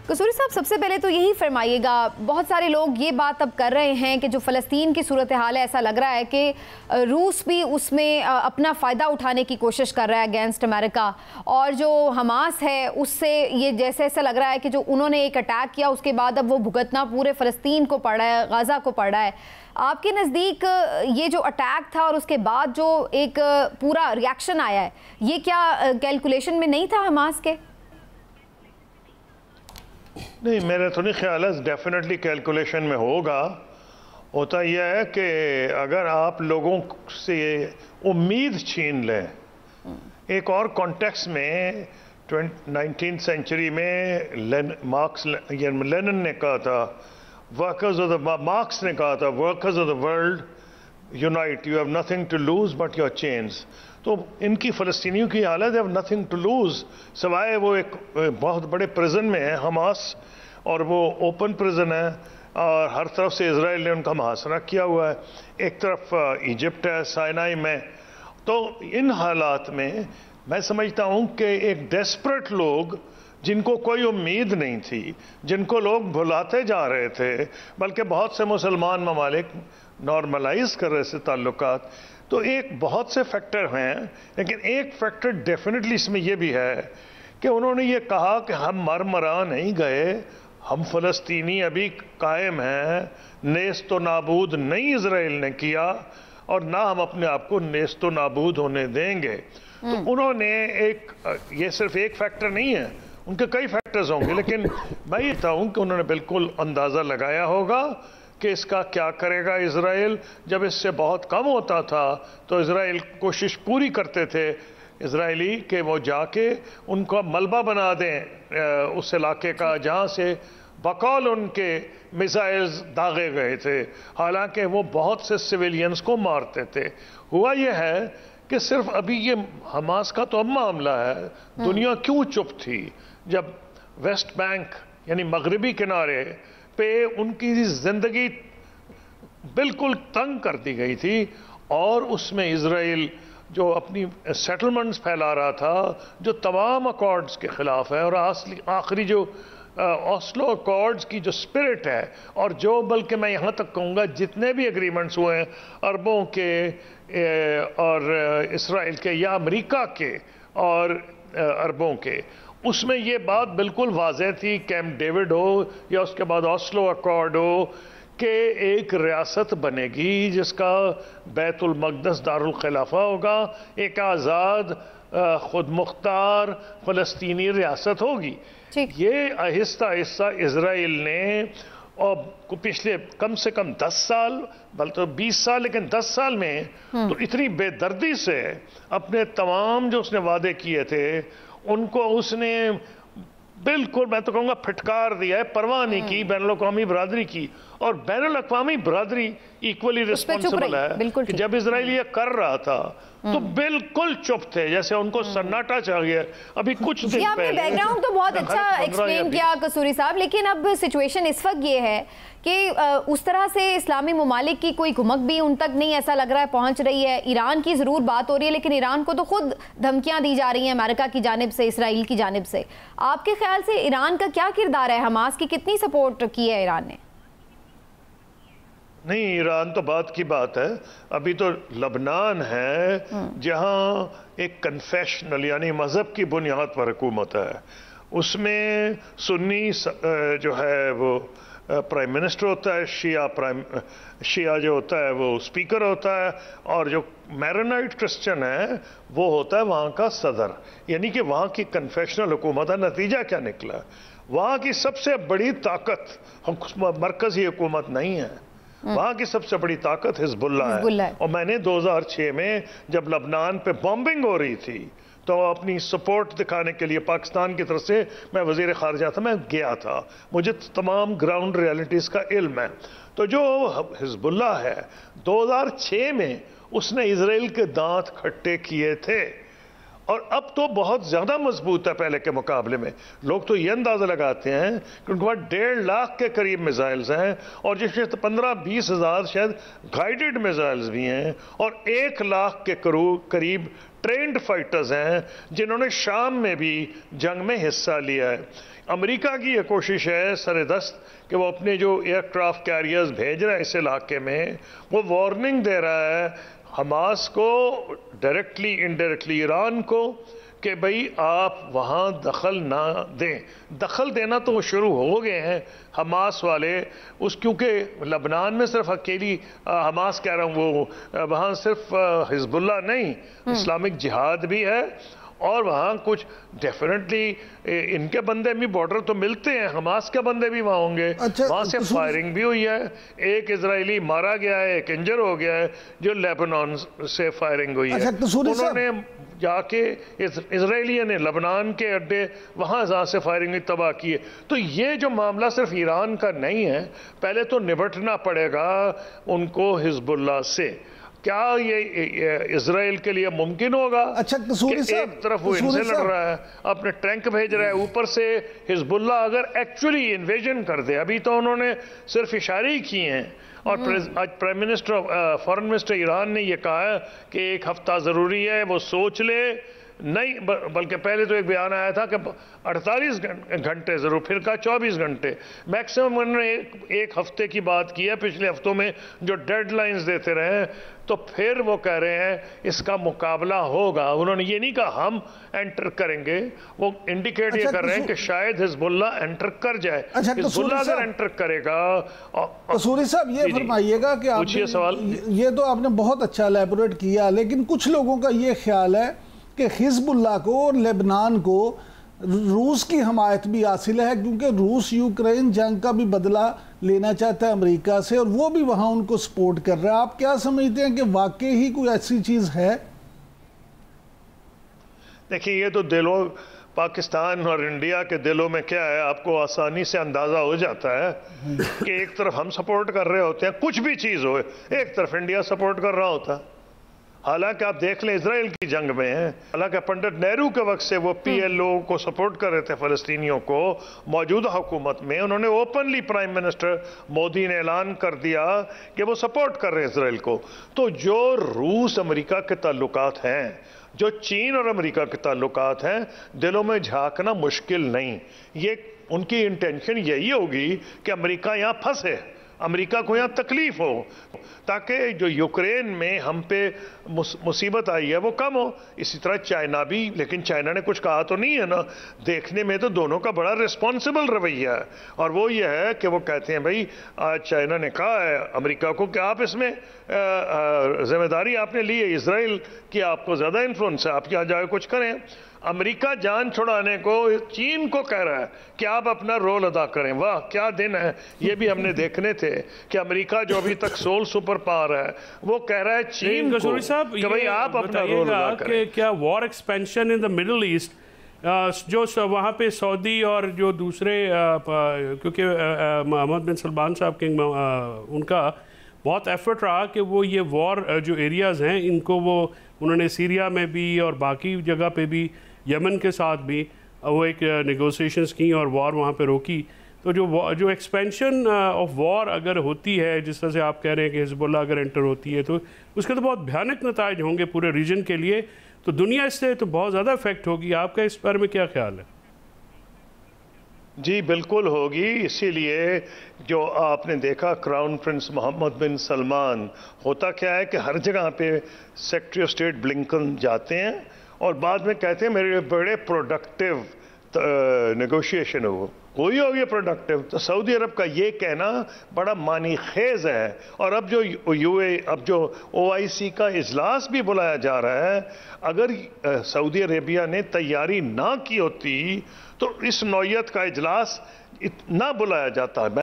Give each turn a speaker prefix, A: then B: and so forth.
A: قصوری صاحب، سب سے پہلے تو یہی فرمائیے گا، بہت سارے لوگ یہ بات اب کر رہے ہیں کہ جو فلسطین کی صورتحال ہے، ایسا لگ رہا ہے کہ روس بھی اس میں اپنا فائدہ اٹھانے کی کوشش کر رہا ہے اگینسٹ امریکہ، اور جو حماس ہے اس سے یہ جیسے ایسا لگ رہا ہے کہ جو انہوں نے ایک اٹیک کیا اس کے بعد اب وہ بھگتنا پورے فلسطین کو پڑ رہا ہے، غزہ کو پڑ رہا ہے۔ آپ کے نزدیک یہ جو اٹیک تھا اور اس کے بعد جو ایک پورا ریاکشن آیا ہے، یہ کیا کیلکولیشن میں نہیں تھا حماس کے؟
B: نہیں، میرا تو نہیں خیال ہے ڈیفینیٹلی کیلکولیشن میں ہوگا۔ ہوتا یہ ہے کہ اگر آپ لوگوں سے امید چھین لیں، ایک اور کانٹیکس میں 19th سینچری میں لینن نے کہا تھا، مارکس نے کہا تھا، workers of the world unite, you have nothing to lose but your chains. تو ان کی فلسطینیوں کی حالت ہے نتھنگ ٹو لوز، سوائے وہ ایک بہت بڑے پرزن میں ہے حماس، اور وہ اوپن پرزن ہے، اور ہر طرف سے اسرائیل نے ان کا محاصرہ کیا ہوا ہے، ایک طرف ایجپٹ ہے سائنائی میں۔ تو ان حالات میں سمجھتا ہوں کہ ایک ڈیسپریٹ لوگ جن کو کوئی امید نہیں تھی، جن کو لوگ بھلاتے جا رہے تھے، بلکہ بہت سے مسلمان ممالک نارملائز کر رہے تھے تعلقات، تو ایک بہت سے فیکٹر ہیں، لیکن ایک فیکٹر ڈیفینیٹلی اس میں یہ بھی ہے کہ انہوں نے یہ کہا کہ ہم مرمرا نہیں گئے، ہم فلسطینی ابھی قائم ہیں، نیست و نابود نہیں اسرائیل نے کیا، اور نہ ہم اپنے آپ کو نیست و نابود ہونے دیں گے۔ تو انہوں نے یہ صرف ایک فیکٹر نہیں ہے، ان کے کئی فیکٹرز ہوں گے، لیکن میں یہ کہتا ہوں کہ انہوں نے بالکل اندازہ لگایا ہوگا کہ اس کا کیا کرے گا اسرائیل۔ جب اس سے بہت کم ہوتا تھا تو اسرائیل کوشش پوری کرتے تھے اسرائیلی کہ وہ جا کے ان کا ملبہ بنا دیں اس علاقے کا جہاں سے بقول ان کے میزائلز داغے گئے تھے، حالانکہ وہ بہت سے سویلینز کو مارتے تھے۔ ہوا یہ ہے کہ صرف ابھی یہ حماس کا تو اب معاملہ ہے، دنیا کیوں چپ تھی جب ویسٹ بینک یعنی مغربی کنارے پہ ان کی زندگی بالکل تنگ کر دی گئی تھی، اور اس میں اسرائیل جو اپنی سیٹلمنٹس پھیلا رہا تھا جو تمام اکارڈز کے خلاف ہے، اور آخری جو اوسلو اکارڈز کی جو سپرٹ ہے، اور جو بلکہ میں یہاں تک کہوں گا جتنے بھی اگریمنٹس ہوئے ہیں عربوں کے اور اسرائیل کے یا امریکہ کے اور عربوں کے، اس میں یہ بات بالکل واضح تھی، کیمپ ڈیوڈ ہو یا اس کے بعد اوسلو اکارڈ ہو، کہ ایک ریاست بنے گی جس کا بیت المقدس دارالخلافہ ہوگا، ایک آزاد خود مختار فلسطینی ریاست ہوگی۔ یہ آہستہ آہستہ اسرائیل نے اور پچھلے کم سے کم 10 سال بلکہ 20 سال، لیکن 10 سال میں تو اتنی بے دردی سے اپنے تمام جو اس نے وعدے کیے تھے ان کو اس نے بالکل میں تو کہوں گا پھٹکار دیا ہے، پرواہ نہیں کی بین الاقوامی برادری کی، اور بین الاقوامی برادری ایکولی ریسپانسبل ہے کہ جب اسرائیل یہ کر رہا تھا تو بالکل چپ تھے، جیسے ان کو سناٹا چاہ گیا۔ ابھی کچھ دن
A: آپ نے بیک گراؤنڈ تو بہت اچھا ایکسپلین کیا قصوری صاحب، لیکن اب سچویشن اس وقت یہ ہے کہ اس طرح سے اسلامی ممالک کی کوئی کمک بھی ان تک نہیں ایسا لگ رہا ہے پہنچ رہی ہے۔ ایران کی ضرور بات ہو رہی ہے، لیکن ایران کو تو خود دھمکیاں دی جا رہی ہیں امریکہ کی جانب سے، اسرائیل کی جانب سے۔ آپ کے خیال سے ایران کا کیا کردار ہے؟ حماس کی کتنی سپورٹ کی ہے ایران نے؟
B: نہیں، ایران تو بات کی بات ہے، ابھی تو لبنان ہے جہاں ایک کنفیشنل یعنی مذہب کی بنیاد پر حکومت ہے، اس میں سنی جو ہے وہ پرائم منسٹر ہوتا ہے، شیعہ جو ہوتا ہے وہ اسپیکر ہوتا ہے، اور جو میرونائٹ کرسچن ہے وہ ہوتا ہے وہاں کا صدر، یعنی کہ وہاں کی کنفیشنل حکومت ہے۔ نتیجہ کیا نکلا؟ وہاں کی سب سے بڑی طاقت مرکزی حکومت نہیں ہے، وہاں کی سب سے بڑی طاقت حزب اللہ ہے۔ اور میں نے 2006 میں جب لبنان پہ بامبنگ ہو رہی تھی تو اپنی سپورٹ دکھانے کے لیے پاکستان کی طرف سے میں وزیر خارجہ تھا، میں گیا تھا، مجھے تمام گراؤنڈ ریالٹیز کا علم ہے۔ تو جو حزب اللہ ہے 2006 میں اس نے اسرائیل کے دانت کھٹے کیے تھے، اور اب تو بہت زیادہ مضبوط ہے پہلے کے مقابلے میں. لوگ تو یہ اندازہ لگاتے ہیں کہ ان کے پاس 1.5 لاکھ کے قریب میزائلز ہیں اور جس میں 15-20 ہزار شاید گائیڈڈ میزائلز بھی ہیں اور 1 لاکھ کے قریب ٹرینڈ فائٹرز ہیں جنہوں نے شام میں بھی جنگ میں حصہ لیا ہے. امریکہ کی یہ کوشش ہے سر دست کہ وہ اپنے جو ایئر کرافٹ کیریئرز بھیج رہا ہے اس علاقے میں، وہ وارننگ دے رہا ہے حماس کو، ڈائریکٹلی انڈائریکٹلی ایران کو، کہ بھئی آپ وہاں دخل نہ دیں. دخل دینا تو وہ شروع ہو گئے ہیں حماس والے، کیونکہ لبنان میں صرف اکیلی حماس کہہ رہا ہوں، وہ وہاں صرف حزب اللہ نہیں، اسلامک جہاد بھی ہے، اور وہاں کچھ ڈیفینیٹلی ان کے بندے بھی بارڈر تو ملتے ہیں، حماس کے بندے بھی وہاں ہوں گے. وہاں سے فائرنگ بھی ہوئی ہے، ایک اسرائیلی مارا گیا ہے، ایک انجر ہو گیا ہے، جو لیبنان سے فائرنگ ہوئی ہے. انہوں نے جا کے اسرائیلیوں نے لبنان کے اڈے وہاں سے فائرنگ تباہ کی ہے. تو یہ جو معاملہ صرف ایران کا نہیں ہے، پہلے تو نبٹنا پڑے گا ان کو حزب اللہ سے. کیا یہ اسرائیل کے لیے ممکن ہوگا کہ ایک طرف وہ ان سے لڑ رہا ہے، اپنے ٹینک بھیج رہا ہے، اوپر سے حزب اللہ اگر ایکچولی انویژن کر دے؟ ابھی تو انہوں نے صرف اشارے ہی کیے ہیں، اور آج فارن منسٹر ایران نے یہ کہا ہے کہ 1 ہفتہ ضروری ہے، وہ سوچ لے. نہیں، بلکہ پہلے تو ایک بیان آیا تھا کہ 48 گھنٹے ضرور، پھر کہا 24 گھنٹے. میکسیمم انہوں نے 1 ہفتے کی بات کی ہے پچھلے ہفتوں میں جو ڈیڈ لائنز دیتے رہے ہیں. تو پھر وہ کہہ رہے ہیں اس کا مقابلہ ہوگا. انہوں نے یہ نہیں کہا ہم انٹر کریں گے، وہ انڈیکیٹ یہ کر رہے ہیں کہ شاید حزب اللہ انٹر کر جائے. حزب اللہ اگر انٹر کرے گا.
C: قصوری صاحب یہ فرمائیے گا کہ یہ تو آپ نے بہت اچھا الیبوریٹ کیا، لیکن کچھ لوگوں کا یہ خیال ہے کہ حزب اللہ کو اور لبنان کو روس کی حمایت بھی حاصل ہے، کیونکہ روس یوکرین جنگ کا بھی بدلہ لینا چاہتا ہے امریکہ سے، اور وہ بھی وہاں ان کو سپورٹ کر رہا ہے. آپ کیا سمجھتے ہیں کہ واقعی ہی کوئی ایسی چیز ہے؟
B: دیکھیں، یہ تو دلوں پاکستان اور انڈیا کے دلوں میں کیا ہے آپ کو آسانی سے اندازہ ہو جاتا ہے کہ ایک طرف ہم سپورٹ کر رہے ہوتے ہیں، کچھ بھی چیز ہوئے، ایک طرف انڈیا سپورٹ کر رہا ہوتا ہے. حالانکہ آپ دیکھ لیں اسرائیل کی جنگ میں ہیں، حالانکہ پنڈت نہرو کے وقت سے وہ پی ایل او کو سپورٹ کر رہے تھے فلسطینیوں کو. موجودہ حکومت میں انہوں نے اوپنلی پرائم منسٹر مودی نے اعلان کر دیا کہ وہ سپورٹ کر رہے ہیں اسرائیل کو. تو جو روس امریکہ کے تعلقات ہیں، جو چین اور امریکہ کے تعلقات ہیں، دلوں میں جھانکنا مشکل نہیں. یہ ان کی انٹینشن یہی ہوگی کہ امریکہ یہاں پھنسے، امریکہ کو یہاں تکلیف ہو، تاکہ جو یوکرین میں ہم پہ مصیبت آئی ہے وہ کم ہو. اسی طرح چائنا بھی، لیکن چائنا نے کچھ کہا تو نہیں ہے نا. دیکھنے میں تو دونوں کا بڑا ریسپانسبل رویہ ہے، اور وہ یہ ہے کہ وہ کہتے ہیں بھائی آج چائنا نے کہا ہے امریکہ کو کہ آپ اس میں ذمہ داری آپ نے لی ہے، اسرائیل کی آپ کو زیادہ انفلوئنس ہے، آپ یہاں جا کے کچھ کریں. امریکہ جان چھڑانے کو چین کو کہہ رہا ہے کہ آپ اپنا رول ادا کریں. واہ کیا دن ہے! یہ بھی ہم نے دیکھنے تھے کہ امریکہ جو ابھی تک سول سپر پاور ہے وہ کہہ رہا ہے چین کو کہ بھئی آپ اپنا رول ادا کریں.
D: کہ کیا war expansion in the Middle East, جو وہاں پہ سعودی اور جو دوسرے، کیونکہ محمد بن سلمان صاحب کے ان کا بہت ایفرٹ رہا کہ وہ یہ وار جو ایریاز ہیں ان کو انہوں نے سیریا میں بھی اور باقی جگہ پہ بھی، یمن کے ساتھ بھی وہ ایک نیگوسیشنز کی اور وار وہاں پہ روکی. تو جو ایکسپینشن آف وار اگر ہوتی ہے، جس طرح سے آپ کہہ رہے ہیں کہ حزب اللہ اگر انٹر ہوتی ہے، تو اس کے تو بہت بھیانک نتائج ہوں گے پورے ریجن کے لیے. تو دنیا اس سے تو بہت زیادہ افیکٹ ہوگی. آپ کا اس بارے میں کیا خیال ہے؟
B: جی بالکل ہوگی. اسی لیے جو آپ نے دیکھا کراؤن پرنس محمد بن سلمان، ہوتا کیا ہے کہ ہر جگہ پہ سیکرٹری آف اسٹیٹ بلنکن جاتے ہیں اور بعد میں کہتے ہیں میرے بڑے پروڈکٹیو نیگوشیشن ہو. کوئی ہو یہ پروڈکٹیو؟ تو سعودی عرب کا یہ کہنا بڑا معنی خیز ہے. اور اب جو اب جو OIC کا اجلاس بھی بلایا جا رہا ہے، اگر سعودی عربیہ نے تیاری نہ کی ہوتی تو اس نوعیت کا اجلاس نہ بلایا جاتا.